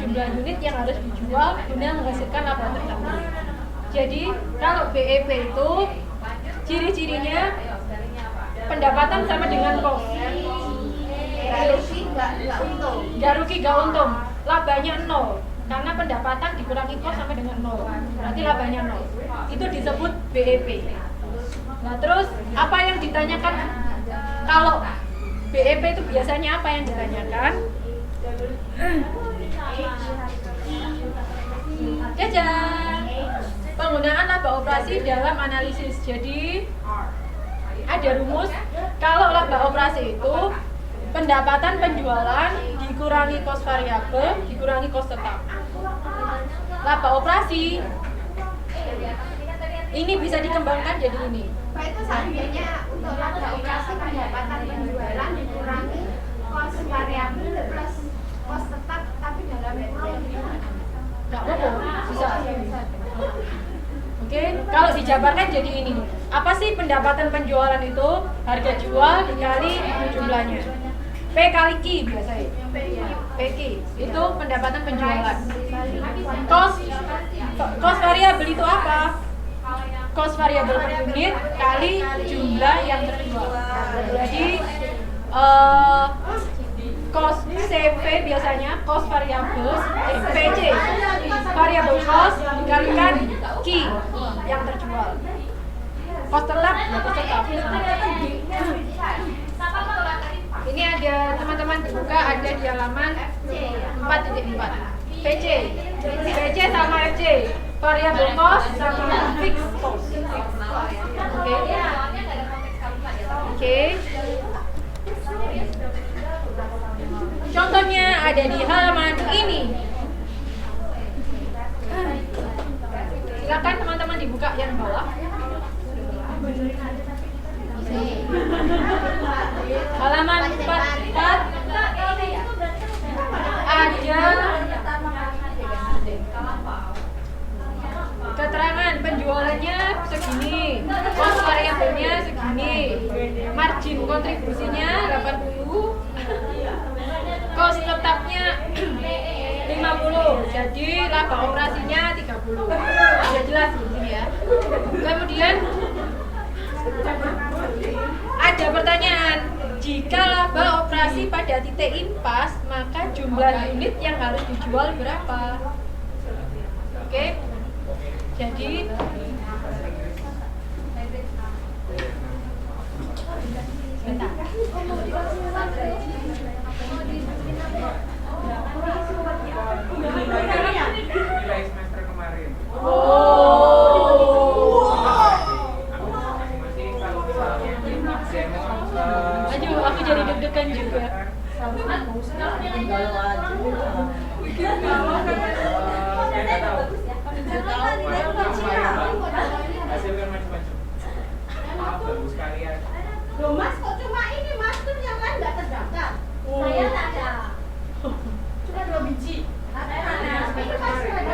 jumlah unit yang harus dijual guna menghasilkan laba tertentu. Jadi kalau BEP itu ciri-cirinya pendapatan sama dengan kos. Nggak rugi nggak untung, labanya 0 karena pendapatan dikurangi kos sama dengan 0, berarti labanya 0. Itu disebut BEP. Nah terus apa yang ditanyakan kalau BEP itu biasanya apa yang ditanyakan? Jajan. Penggunaan laba operasi dalam analisis. Jadi ada rumus kalau laba operasi itu pendapatan penjualan dikurangi kos variabel dikurangi kos tetap. Laba operasi ini bisa dikembangkan jadi ini. Pak, itu seandainya untuk laba operasi pendapatan penjualan dikurangi kos variabel plus kos tetap, tapi dalam nol gimana? Nggak apa-apa, bisa. Oke, kalau dijabarkan jadi ini. Apa sih pendapatan penjualan itu? Harga jual dikali jumlahnya. P kali Q biasanya. PQ itu pendapatan penjualan. Kos variabel itu apa? Kos variabel per unit kali jumlah yang terjual. Jadi kos CV biasanya kos variabel PC variabel kos dikalikan Q yang terjual. Kos tetap kos tetap. Ini ada teman-teman buka ada di halaman 4.4. PC sama FC variabel kos sama fixed cost. Oke. Contohnya ada di halaman ini. Silakan teman-teman dibuka yang bawah. Halaman 44 ada keterangan penjualannya segini, kos variabelnya segini, margin kontribusinya 80, kos tetapnya 50, jadi laba operasinya 30. Sudah jelas di sini ya. Kemudian ada pertanyaan, jika laba operasi pada titik impas, maka jumlah unit yang harus dijual berapa? Oke. Jadi bentar. Nilai semester kemarin. Masing-masing kalau misalnya demo Aduh, aku jadi deg-degan juga. hasilkan macam-macam. Maaf, bagus sekalian. Loh Mas, kok cuma ini Mas, tuh yang lain nggak terdaftar? Saya nggak ada. Cuma 2 biji. Ada. Ini masih ada.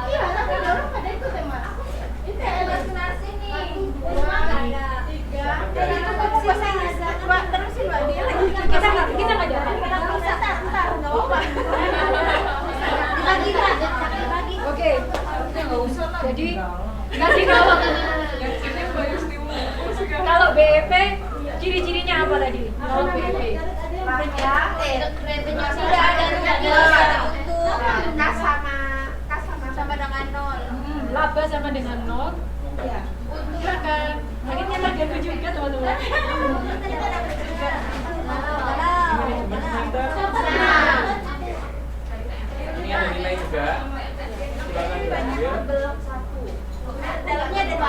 Iya, tapi orang pada itu deh Mas. Ini LS nasi nih. Cuma nggak ada. 3. Dan itu kok bisa ada. Coba terusin Mbak, dia lagi. Kita nggak jalan. Ntar, nggak apa-apa. Lagi. Oke. Jadi nanti kalau BEP ciri-cirinya apa tadi? Kalau BEP Sudah ada untuk kas sama dengan 0. laba sama dengan 0. Ya. Silakan. Akhirnya lagi juga teman-teman. Ini ada nilai juga. Silakan diambil. Dalamnya ada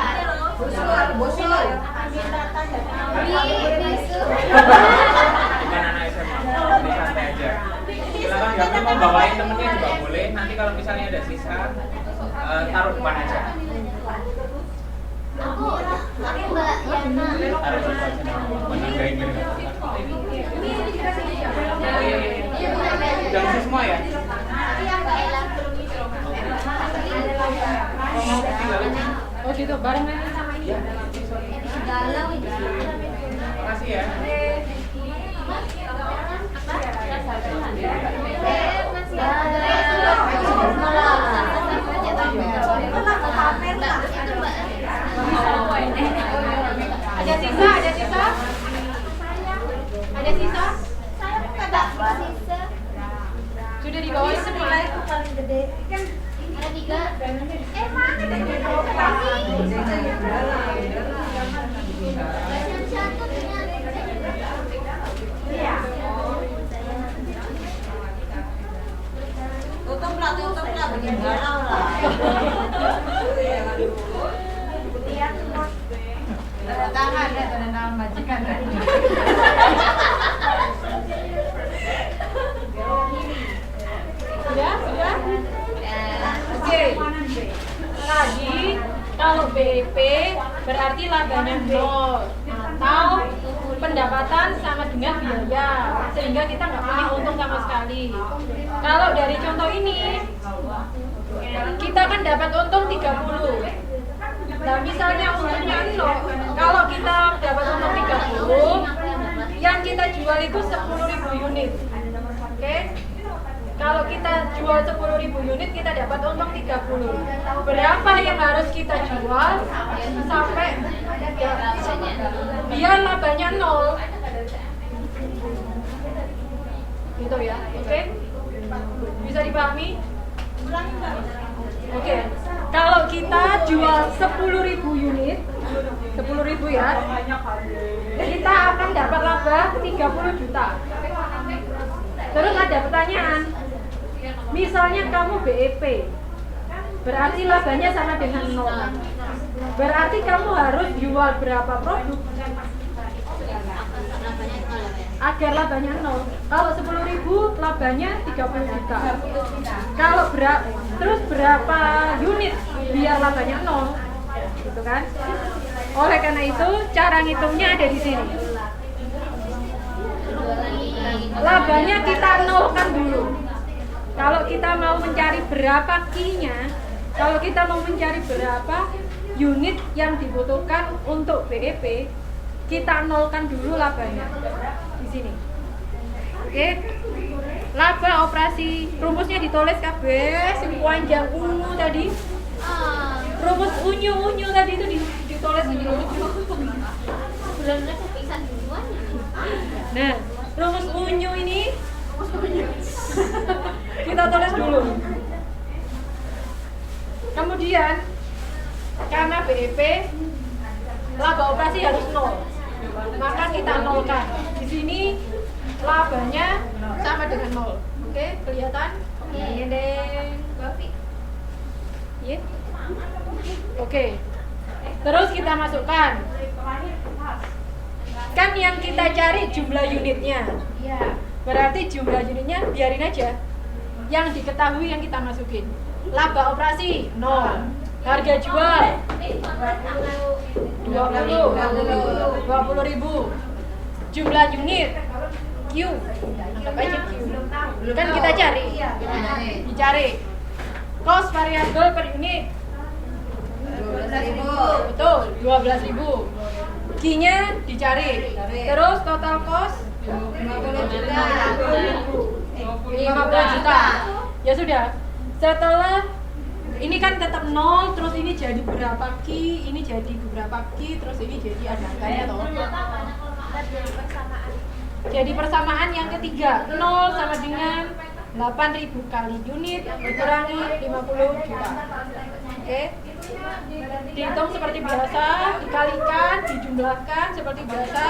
bosul. Bukan anak SMA, jadi santai aja. Silakan diambil, mau bawain temennya juga boleh. Nanti kalau misalnya ada sisa, taruh depan aja. Aku Mbak Yana. Taruh depan aja. Menanggain gitu. Udah bisa semua ya? Iya Mbak Ella. Oh gitu, barengan sama ini. Galau ini. Makasih ya. Masih ada. Sudah di bawah semua. Itu paling gede. Kan Ada 3. mana dari Iya. Tutup lah, bikin galau lah. Tanda tangan ya, tanda tangan majikan. Sudah? Oke. Tadi kalau BEP berarti labanya 0 atau pendapatan sama dengan biaya, sehingga kita nggak punya untung sama sekali. Kalau dari contoh ini kita kan dapat untung 30. Nah misalnya untungnya 0, kalau kita dapat untung 30, yang kita jual itu 10.000 unit. Oke? Kalau kita jual 10.000 unit, kita dapat untung 30. Berapa yang harus kita jual sampai biar labanya 0? Gitu ya, oke? Bisa dipahami? Oke. Kalau kita jual 10.000 unit, 10.000 ya, kita akan dapat laba 30 juta. Terus ada pertanyaan, misalnya kamu BEP, berarti labanya sama dengan 0. Berarti kamu harus jual berapa produk agar labanya 0? Kalau 10.000 labanya 30 juta. Kalau terus berapa unit biar labanya 0? Gitu kan? Oleh karena itu cara ngitungnya ada di sini. Labanya kita nolkan dulu. Kalau kita mau mencari berapa key-nya, kalau kita mau mencari berapa unit yang dibutuhkan untuk BEP, kita nolkan dulu labanya di sini. Oke. Laba operasi rumusnya ditulis kabeh sing panjang unyu tadi. Rumus unyu tadi itu ditulis di rumus. Bulannya kepisah duluan. Nah, rumus unyu ini kita tulis dulu. Kemudian karena BEP laba operasi harus 0, maka kita nolkan. Di sini labanya sama dengan 0. Oke, kelihatan? Iya deh. Iya. Oke. Terus kita masukkan. Kan yang kita cari jumlah unitnya. Iya. Berarti jumlah unitnya biarin aja. Yang diketahui yang kita masukin. Laba operasi 0. Harga jual 20.000. Jumlah unit Q. Anggap aja Q. Kan kita cari. Dicari. Cost variabel per unit 12.000. betul, 12.000. Q-nya dicari. Terus total cost 50 juta. 50 juta. Ya sudah. Setelah ini kan tetap 0, terus ini jadi berapa Q, ini jadi beberapa Q, terus ini jadi ada angkanya toh. Jadi persamaan yang ketiga, 0 sama dengan 8.000 kali unit dikurangi 50 juta. Oke. Dihitung seperti biasa, dikalikan, dijumlahkan seperti biasa.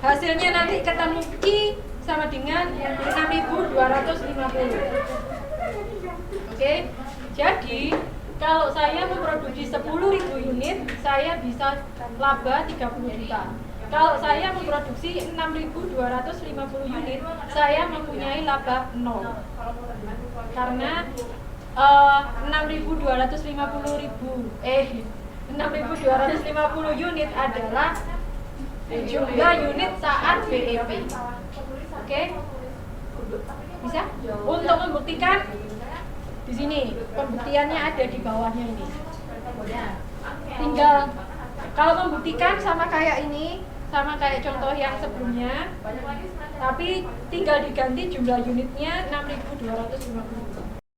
Hasilnya nanti ketemu Q sama dengan 6.250. Oke. Jadi kalau saya memproduksi 10.000 unit, saya bisa laba 30 juta. Kalau saya memproduksi 6.250 unit, saya mempunyai laba 0. Karena 6.250 unit adalah jumlah unit saat BEP. Oke? Bisa? Untuk membuktikan di sini, pembuktiannya ada di bawahnya ini. Tinggal kalau membuktikan sama kayak ini, sama kayak contoh yang sebelumnya, tapi tinggal diganti jumlah unitnya 6.250.